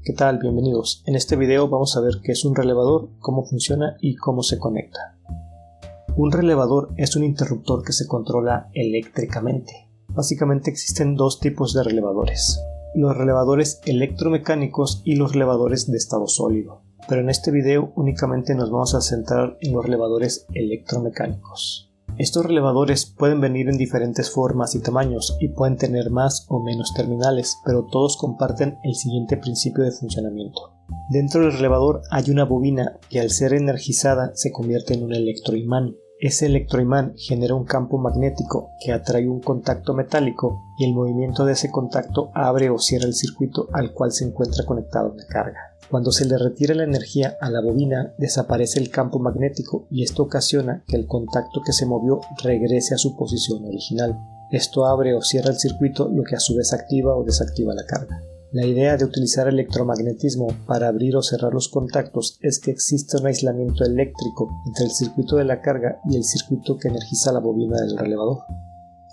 ¿Qué tal? Bienvenidos. En este video vamos a ver qué es un relevador, cómo funciona y cómo se conecta. Un relevador es un interruptor que se controla eléctricamente. Básicamente existen dos tipos de relevadores: los relevadores electromecánicos y los relevadores de estado sólido. Pero en este video únicamente nos vamos a centrar en los relevadores electromecánicos. Estos relevadores pueden venir en diferentes formas y tamaños y pueden tener más o menos terminales, pero todos comparten el siguiente principio de funcionamiento. Dentro del relevador hay una bobina que al ser energizada se convierte en un electroimán. Ese electroimán genera un campo magnético que atrae un contacto metálico y el movimiento de ese contacto abre o cierra el circuito al cual se encuentra conectada una carga. Cuando se le retira la energía a la bobina, desaparece el campo magnético y esto ocasiona que el contacto que se movió regrese a su posición original. Esto abre o cierra el circuito, lo que a su vez activa o desactiva la carga. La idea de utilizar electromagnetismo para abrir o cerrar los contactos es que existe un aislamiento eléctrico entre el circuito de la carga y el circuito que energiza la bobina del relevador.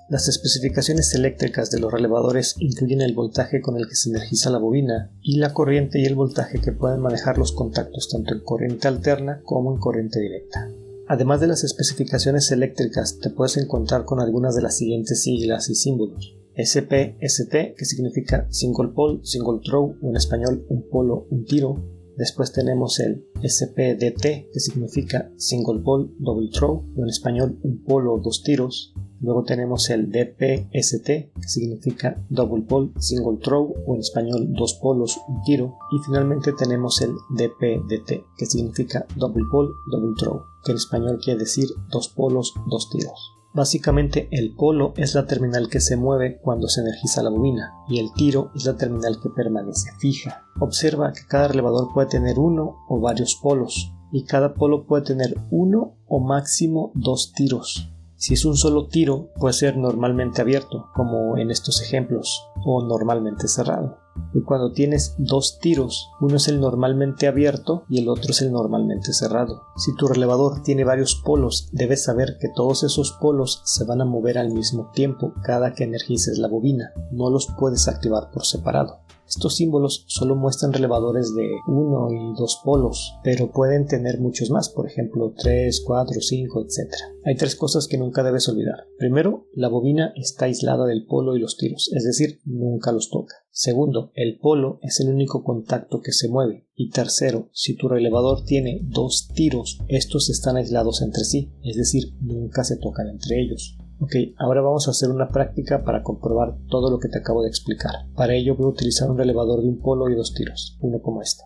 Las especificaciones eléctricas de los relevadores incluyen el voltaje con el que se energiza la bobina y la corriente y el voltaje que pueden manejar los contactos tanto en corriente alterna como en corriente directa. Además de las especificaciones eléctricas, te puedes encontrar con algunas de las siguientes siglas y símbolos: SPST, que significa Single Pole, Single Throw, o en español un polo, un tiro. Después tenemos el SPDT, que significa Single Pole, Double Throw, o en español un polo, dos tiros. Luego tenemos el DPST, que significa Double Pole, Single Throw, o en español dos polos, un tiro. Y finalmente tenemos el DPDT, que significa Double Pole, Double Throw, que en español quiere decir dos polos, dos tiros. Básicamente el polo es la terminal que se mueve cuando se energiza la bobina y el tiro es la terminal que permanece fija. Observa que cada relevador puede tener uno o varios polos y cada polo puede tener uno o máximo dos tiros. Si es un solo tiro, puede ser normalmente abierto, como en estos ejemplos, o normalmente cerrado. Y cuando tienes dos tiros, uno es el normalmente abierto y el otro es el normalmente cerrado. Si tu relevador tiene varios polos, debes saber que todos esos polos se van a mover al mismo tiempo cada que energices la bobina. No los puedes activar por separado. Estos símbolos solo muestran relevadores de 1 y 2 polos, pero pueden tener muchos más, por ejemplo 3, 4, 5, etc. Hay tres cosas que nunca debes olvidar. Primero, la bobina está aislada del polo y los tiros, es decir, nunca los toca. Segundo, el polo es el único contacto que se mueve. Y tercero, si tu relevador tiene dos tiros, estos están aislados entre sí, es decir, nunca se tocan entre ellos. Ok, ahora vamos a hacer una práctica para comprobar todo lo que te acabo de explicar. Para ello voy a utilizar un relevador de un polo y dos tiros, uno como este.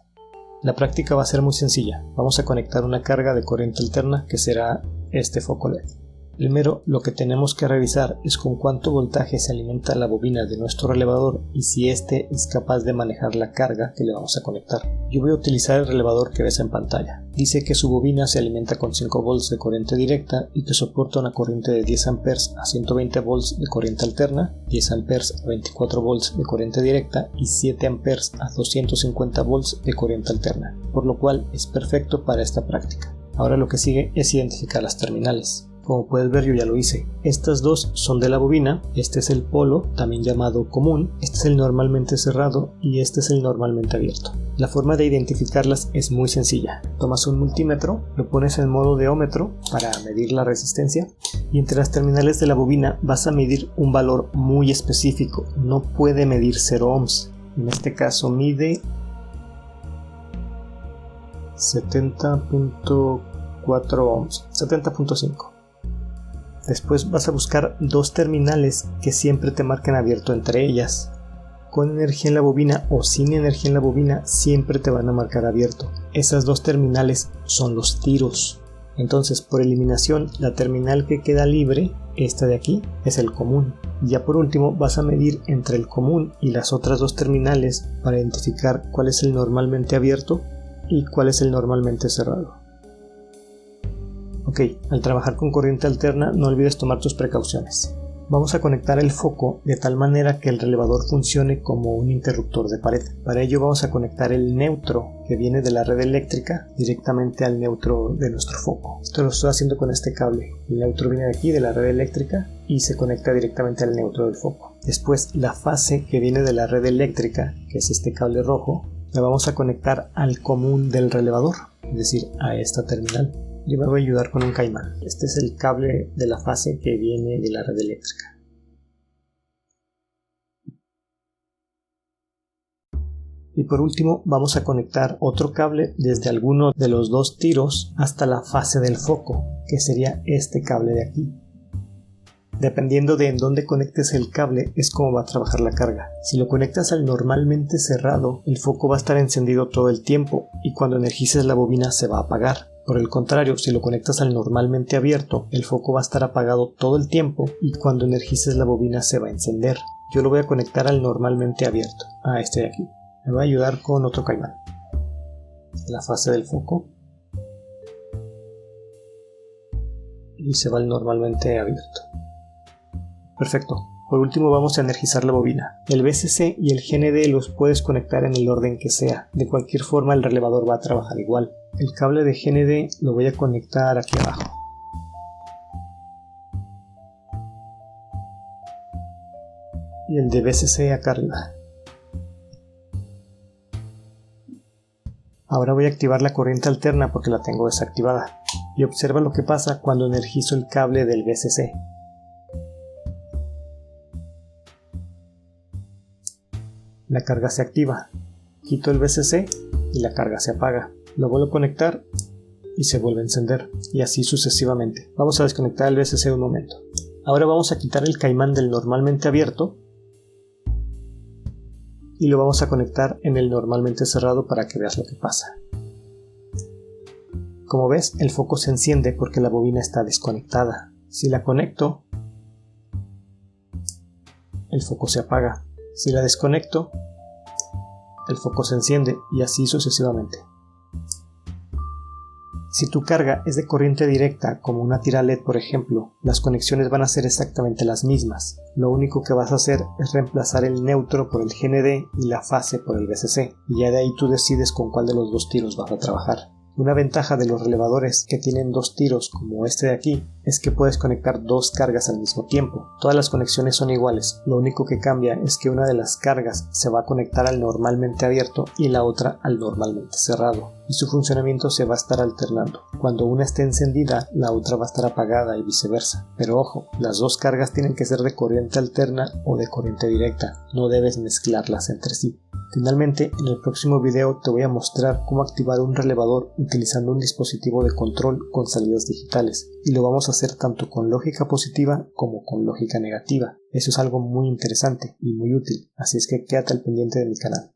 La práctica va a ser muy sencilla. Vamos a conectar una carga de corriente alterna que será este foco LED. Primero, lo que tenemos que revisar es con cuánto voltaje se alimenta la bobina de nuestro relevador y si éste es capaz de manejar la carga que le vamos a conectar. Yo voy a utilizar el relevador que ves en pantalla. Dice que su bobina se alimenta con 5 volts de corriente directa y que soporta una corriente de 10 amperes a 120 volts de corriente alterna, 10 amperes a 24 volts de corriente directa y 7 amperes a 250 volts de corriente alterna, por lo cual es perfecto para esta práctica. Ahora lo que sigue es identificar las terminales. Como puedes ver, yo ya lo hice. Estas dos son de la bobina, este es el polo, también llamado común, este es el normalmente cerrado y este es el normalmente abierto. La forma de identificarlas es muy sencilla. Tomas un multímetro, lo pones en modo de ómetro para medir la resistencia y entre las terminales de la bobina vas a medir un valor muy específico. No puede medir 0 ohms. En este caso mide 70.4 ohms, 70.5. Después vas a buscar dos terminales que siempre te marquen abierto entre ellas. Con energía en la bobina o sin energía en la bobina siempre te van a marcar abierto. Esas dos terminales son los tiros. Entonces, por eliminación, la terminal que queda libre, esta de aquí, es el común. Y ya por último vas a medir entre el común y las otras dos terminales para identificar cuál es el normalmente abierto y cuál es el normalmente cerrado. Ok, al trabajar con corriente alterna no olvides tomar tus precauciones. Vamos a conectar el foco de tal manera que el relevador funcione como un interruptor de pared. Para ello vamos a conectar el neutro que viene de la red eléctrica directamente al neutro de nuestro foco. Esto lo estoy haciendo con este cable. El neutro viene de aquí, de la red eléctrica, y se conecta directamente al neutro del foco. Después la fase que viene de la red eléctrica, que es este cable rojo, la vamos a conectar al común del relevador, es decir, a esta terminal. Yo me voy a ayudar con un caimán. Este es el cable de la fase que viene de la red eléctrica. Y por último vamos a conectar otro cable desde alguno de los dos tiros hasta la fase del foco, que sería este cable de aquí. Dependiendo de en dónde conectes el cable es como va a trabajar la carga. Si lo conectas al normalmente cerrado, el foco va a estar encendido todo el tiempo y cuando energices la bobina se va a apagar. Por el contrario, si lo conectas al normalmente abierto, el foco va a estar apagado todo el tiempo y cuando energices la bobina se va a encender. Yo lo voy a conectar al normalmente abierto, a este de aquí. Me voy a ayudar con otro caimán. La fase del foco. Y se va al normalmente abierto. Perfecto. Por último vamos a energizar la bobina. El VCC y el GND los puedes conectar en el orden que sea. De cualquier forma el relevador va a trabajar igual. El cable de GND lo voy a conectar aquí abajo. Y el de VCC acá arriba. Ahora voy a activar la corriente alterna porque la tengo desactivada. Y observa lo que pasa cuando energizo el cable del VCC. La carga se activa. Quito el VCC y la carga se apaga. Lo vuelvo a conectar y se vuelve a encender. Y así sucesivamente. Vamos a desconectar el VCC un momento. Ahora vamos a quitar el caimán del normalmente abierto. Y lo vamos a conectar en el normalmente cerrado para que veas lo que pasa. Como ves, el foco se enciende porque la bobina está desconectada. Si la conecto, el foco se apaga. Si la desconecto, el foco se enciende y así sucesivamente. Si tu carga es de corriente directa, como una tira LED por ejemplo, las conexiones van a ser exactamente las mismas. Lo único que vas a hacer es reemplazar el neutro por el GND y la fase por el VCC, y ya de ahí tú decides con cuál de los dos tiros vas a trabajar. Una ventaja de los relevadores que tienen dos tiros como este de aquí es que puedes conectar dos cargas al mismo tiempo. Todas las conexiones son iguales, lo único que cambia es que una de las cargas se va a conectar al normalmente abierto y la otra al normalmente cerrado, y su funcionamiento se va a estar alternando. Cuando una esté encendida, la otra va a estar apagada y viceversa. Pero ojo, las dos cargas tienen que ser de corriente alterna o de corriente directa, no debes mezclarlas entre sí. Finalmente, en el próximo video te voy a mostrar cómo activar un relevador utilizando un dispositivo de control con salidas digitales, y lo vamos a hacer tanto con lógica positiva como con lógica negativa. Eso es algo muy interesante y muy útil, así es que quédate al pendiente de mi canal.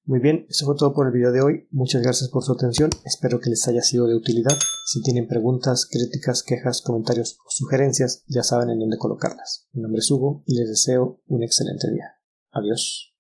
Muy bien, eso fue todo por el video de hoy. Muchas gracias por su atención, espero que les haya sido de utilidad. Si tienen preguntas, críticas, quejas, comentarios o sugerencias, ya saben en dónde colocarlas. Mi nombre es Hugo y les deseo un excelente día. Adiós.